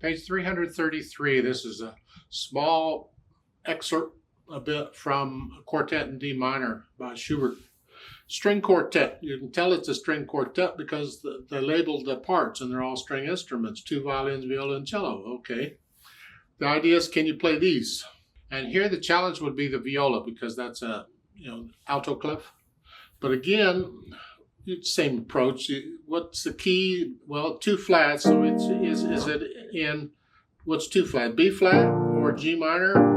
Page 333, this is a small excerpt a bit from a Quartet in D minor by Schubert. String quartet. You can tell it's a string quartet because they labeled the parts and they're all string instruments, 2 violins, viola, and cello. Okay. The idea is, can you play these? And here the challenge would be the viola because that's a alto clef. But again, same approach. What's the key? Well, 2 flats. So is it in what's 2 flat? B flat or G minor?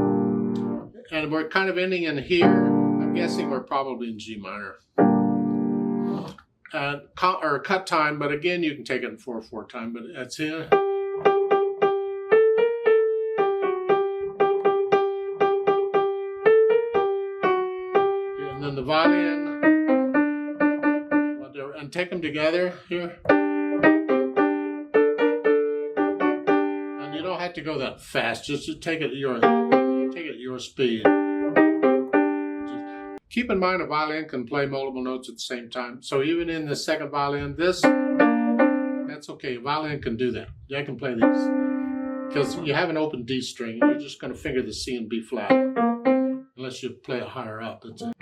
And we're kind of ending in here. I'm guessing we're probably in G minor. Or cut time, but again, you can take it in 4/4 time. But that's in. And then the violin. And take them together here. And you don't have to go that fast. Just to take it at your speed. Just keep in mind a violin can play multiple notes at the same time. So even in the second violin, that's okay. A violin can do that. They can play these. Because you have an open D string, and you're just going to finger the C and B flat. Unless you play it higher up. That's it.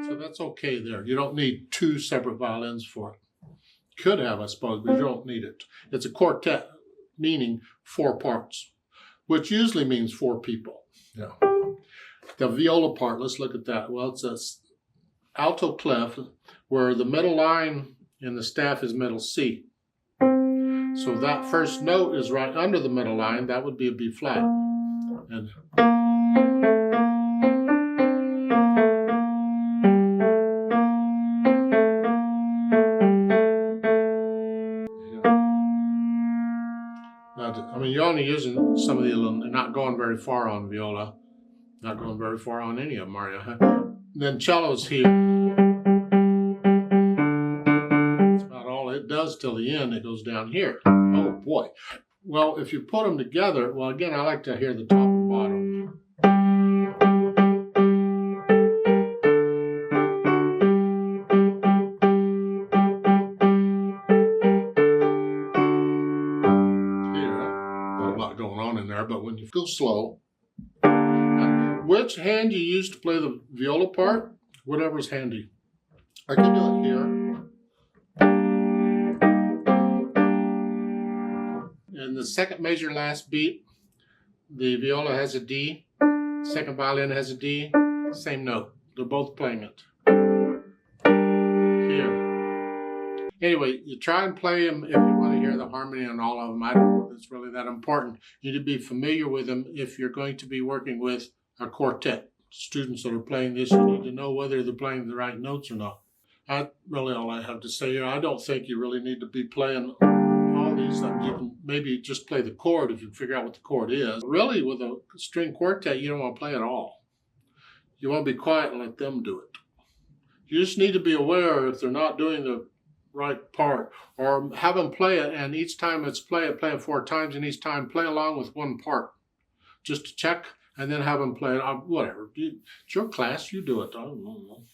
So that's okay there. You don't need 2 separate violins for it. Could have, I suppose, but you don't need it. It's a quartet, meaning 4 parts, which usually means 4 people. Yeah. The viola part, let's look at that. Well, it's an alto clef where the middle line in the staff is middle C. So that first note is right under the middle line. That would be a B flat. And I mean, you're only using some of the, not going very far on viola, not going very far on any of them, are you? Then cello's here. That's about all it does till the end. It goes down here. Oh boy. Well, if you put them together, well, again, I like to hear the top and bottom. But when you go slow, which hand you use to play the viola part, whatever's handy. I can do it here. In the second measure last beat, the viola has a D, second violin has a D, same note. They're both playing it. Here. Anyway, you try and play them if you want to hear the harmony on all of them. I don't know if it's really that important. You need to be familiar with them if you're going to be working with a quartet. Students that are playing this, you need to know whether they're playing the right notes or not. That's really all I have to say here. I don't think you really need to be playing all these. You can maybe just play the chord if you figure out what the chord is. Really, with a string quartet, you don't want to play at all. You want to be quiet and let them do it. You just need to be aware if they're not doing the right part, or have them play it, and each time it's play it 4 times, and each time play along with 1 part, just to check, and then have them play it. Whatever. It's your class, you do it. I don't know.